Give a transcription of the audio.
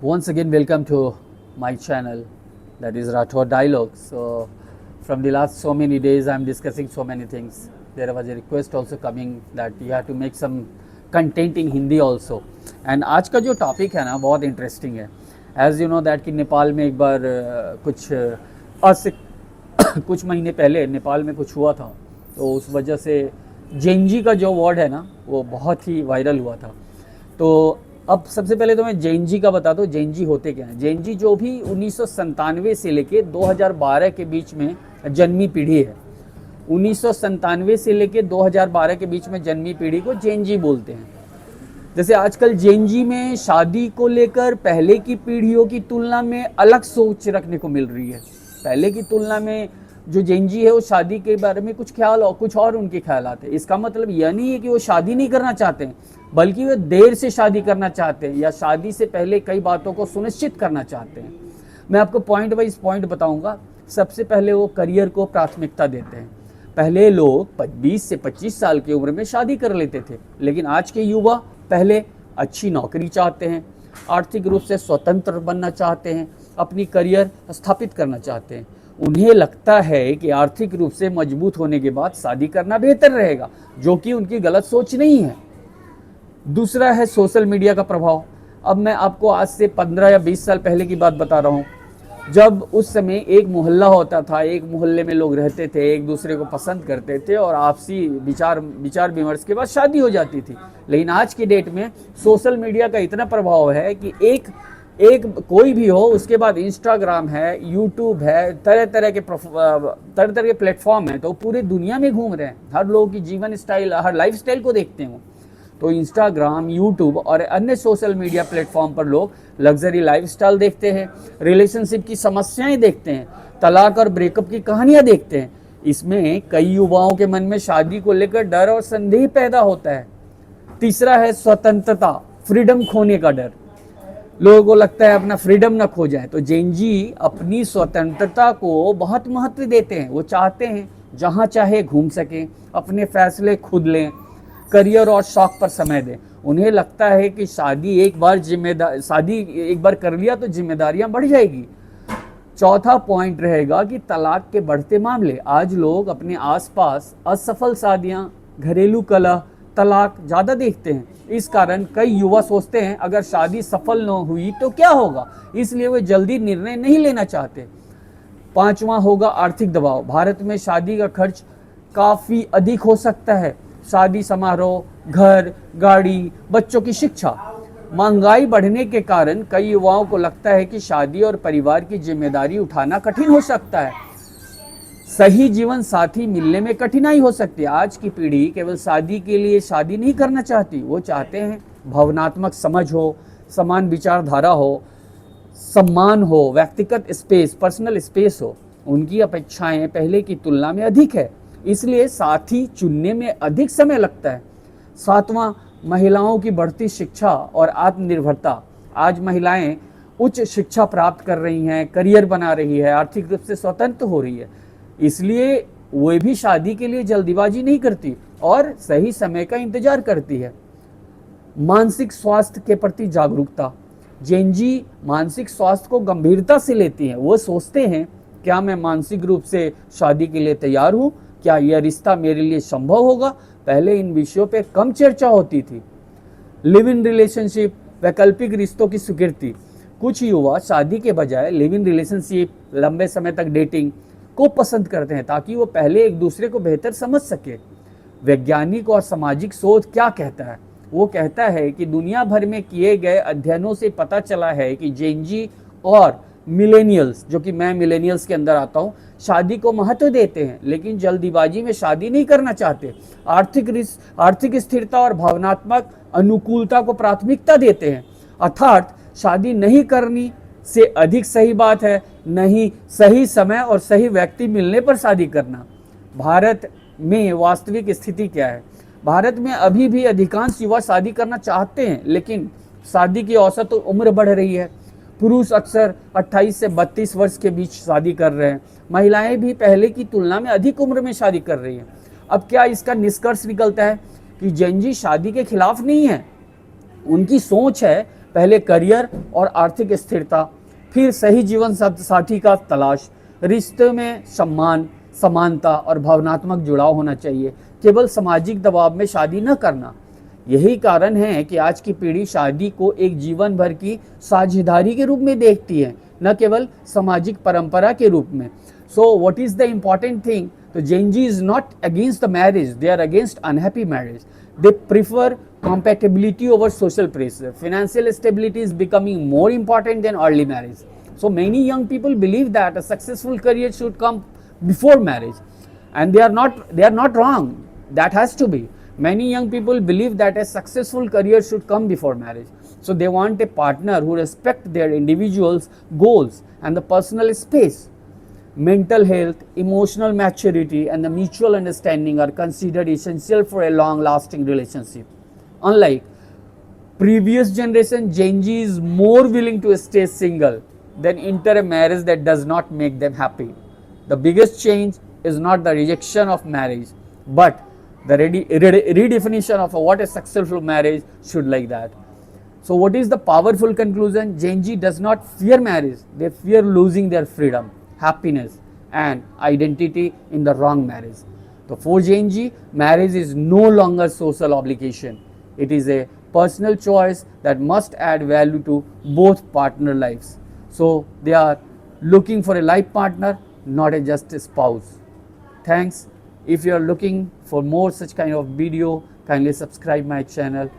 Once again, welcome to my channel, that is Rathore Dialogue. So, from the last so many days, I'm discussing so many things. There was a request also coming that you have to make some content in Hindi also. And आज का जो topic है ना बहुत interesting है. As you know that कि नेपाल में एक बार आज से कुछ महीने पहले नेपाल में कुछ हुआ था, तो उस वजह से जेनजी का जो वर्ड है ना वो बहुत ही वायरल हुआ था. तो अब सबसे पहले तो मैं जेनजी का बता दूं, जेनजी होते क्या हैं. जेनजी जो भी 1997 से लेके 2012 के बीच में जन्मी पीढ़ी है, 1997 से लेके 2012 के बीच में जन्मी पीढ़ी को जेनजी बोलते हैं. जैसे आजकल जेनजी में शादी को लेकर पहले की पीढ़ियों की तुलना में अलग सोच रखने को मिल रही है. पहले की तुलना में जो जेनजी है वो शादी के बारे में कुछ ख्याल और कुछ और उनके ख्यालात है. इसका मतलब यह नहीं है कि वो शादी नहीं करना चाहते हैं, बल्कि वे देर से शादी करना चाहते हैं या शादी से पहले कई बातों को सुनिश्चित करना चाहते हैं. मैं आपको पॉइंट वाइज पॉइंट बताऊंगा. सबसे पहले वो करियर को प्राथमिकता देते हैं. पहले लोग 20 से 25 साल की उम्र में शादी कर लेते थे, लेकिन आज के युवा पहले अच्छी नौकरी चाहते हैं, आर्थिक रूप से स्वतंत्र बनना चाहते हैं, अपनी करियर स्थापित करना चाहते हैं. उन्हें लगता है कि आर्थिक रूप से मजबूत होने के बाद शादी करना बेहतर रहेगा, जो कि उनकी गलत सोच नहीं है. दूसरा है सोशल मीडिया का प्रभाव. अब मैं आपको आज से 15 या 20 साल पहले की बात बता रहा हूँ, जब उस समय एक मोहल्ला होता था, एक मोहल्ले में लोग रहते थे, एक दूसरे को पसंद करते थे और आपसी विचार विमर्श के बाद शादी हो जाती थी. लेकिन आज की डेट में सोशल मीडिया का इतना प्रभाव है कि एक कोई भी हो, उसके बाद इंस्टाग्राम है, यूट्यूब है, तरह तरह के प्लेटफॉर्म हैं, तो पूरी दुनिया में घूम रहे हैं. हर लोगों की जीवन स्टाइल, हर लाइफ स्टाइल को देखते हैं. तो इंस्टाग्राम, यूट्यूब और अन्य सोशल मीडिया प्लेटफॉर्म पर लोग लग्जरी लाइफस्टाइल देखते हैं, रिलेशनशिप की समस्याएं देखते हैं, तलाक और ब्रेकअप की कहानियां देखते हैं. इसमें कई युवाओं के मन में शादी को लेकर डर और संदेह पैदा होता है. तीसरा है स्वतंत्रता, फ्रीडम खोने का डर. लोगों को लगता है अपना फ्रीडम ना खो जाए. तो जेनजी अपनी स्वतंत्रता को बहुत महत्व देते हैं. वो चाहते हैं जहां चाहे घूम सकें, अपने फैसले खुद लें, करियर और शौक पर समय दें. उन्हें लगता है कि शादी एक बार कर लिया तो जिम्मेदारियां बढ़ जाएगी. चौथा पॉइंट रहेगा कि तलाक के बढ़ते मामले. आज लोग अपने आसपास असफल शादियां, घरेलू कलह, तलाक ज़्यादा देखते हैं. इस कारण कई युवा सोचते हैं अगर शादी सफल न हुई तो क्या होगा, इसलिए वे जल्दी निर्णय नहीं लेना चाहते. पांचवा होगा आर्थिक दबाव. भारत में शादी का खर्च काफ़ी अधिक हो सकता है. शादी समारोह, घर, गाड़ी, बच्चों की शिक्षा. महंगाई बढ़ने के कारण कई युवाओं को लगता है कि शादी और परिवार की जिम्मेदारी उठाना कठिन हो सकता है. सही जीवन साथी मिलने में कठिनाई हो सकती है. आज की पीढ़ी केवल शादी के लिए शादी नहीं करना चाहती, वो चाहते हैं भावनात्मक समझ हो, समान विचारधारा हो, सम्मान हो, व्यक्तिगत स्पेस, पर्सनल स्पेस हो. उनकी अपेक्षाएं पहले की तुलना में अधिक है, इसलिए साथी चुनने में अधिक समय लगता है. सातवां, महिलाओं की बढ़ती शिक्षा और आत्मनिर्भरता. आज महिलाएं उच्च शिक्षा प्राप्त कर रही हैं, करियर बना रही है, आर्थिक रूप से स्वतंत्र हो रही है, इसलिए वे भी शादी के लिए जल्दीबाजी नहीं करती और सही समय का इंतजार करती है. मानसिक स्वास्थ्य के प्रति जागरूकता. जेनजी मानसिक स्वास्थ्य को गंभीरता से लेती हैं. वो सोचते हैं क्या मैं मानसिक रूप से शादी के लिए तैयार हूँ, क्या यह रिश्ता मेरे लिए संभव होगा. पहले इन विषयों पे कम चर्चा होती थी. लिव इन रिलेशनशिप, वैकल्पिक रिश्तों की स्वीकृति. कुछ युवा शादी के बजाय लिव इन रिलेशनशिप, लंबे समय तक डेटिंग को पसंद करते हैं ताकि वो पहले एक दूसरे को बेहतर समझ सके. वैज्ञानिक और सामाजिक शोध क्या कहता है? वो कहता है कि दुनिया भर में किए गए अध्ययनों से पता चला है कि जेनजी और मिलेनियल्स, जो कि मैं मिलेनियल्स के अंदर आता हूँ, शादी को महत्व देते हैं, लेकिन जल्दीबाजी में शादी नहीं करना चाहते. आर्थिक स्थिरता और भावनात्मक अनुकूलता को प्राथमिकता देते हैं. अर्थात शादी नहीं करनी से अधिक सही बात है नहीं सही समय और सही व्यक्ति मिलने पर शादी करना. भारत में वास्तविक स्थिति क्या है? भारत में अभी भी अधिकांश युवा शादी करना चाहते हैं, लेकिन शादी की औसत उम्र बढ़ रही है. पुरुष अक्सर 28 से 32 वर्ष के बीच शादी कर रहे हैं. महिलाएं भी पहले की तुलना में अधिक उम्र में शादी कर रही हैं. अब क्या इसका निष्कर्ष निकलता है कि जेनजी शादी के खिलाफ नहीं है. उनकी सोच है पहले करियर और आर्थिक स्थिरता, फिर सही जीवन साथी का तलाश, रिश्ते में सम्मान, समानता और भावनात्मक जुड़ाव होना चाहिए, केवल सामाजिक दबाव में शादी न करना। यही कारण है कि आज की पीढ़ी शादी को एक जीवन भर की साझेदारी के रूप में देखती है, न केवल सामाजिक परंपरा के रूप में। So what is the important thing? तो Gen Z is not against the marriage, they are against unhappy marriage. They prefer compatibility over social pressure. Financial stability is becoming more important than early marriage. So many young people believe that a successful career should come before marriage, and they are not wrong. That has to be. Many young people believe that a successful career should come before marriage. So they want a partner who respects their individuals' goals and the personal space. Mental health, emotional maturity, and the mutual understanding are considered essential for a long-lasting relationship. Unlike previous generation, Gen Z is more willing to stay single than enter a marriage that does not make them happy. The biggest change is not the rejection of marriage, but the redefinition of what a successful marriage should like that. So what is the powerful conclusion? Gen Z does not fear marriage, they fear losing their freedom, happiness and identity in the wrong marriage. So for Gen Z, marriage is no longer social obligation. It is a personal choice that must add value to both partner lives. So they are looking for a life partner, not a just a spouse. Thanks. If you are looking for more such kind of video, kindly subscribe my channel.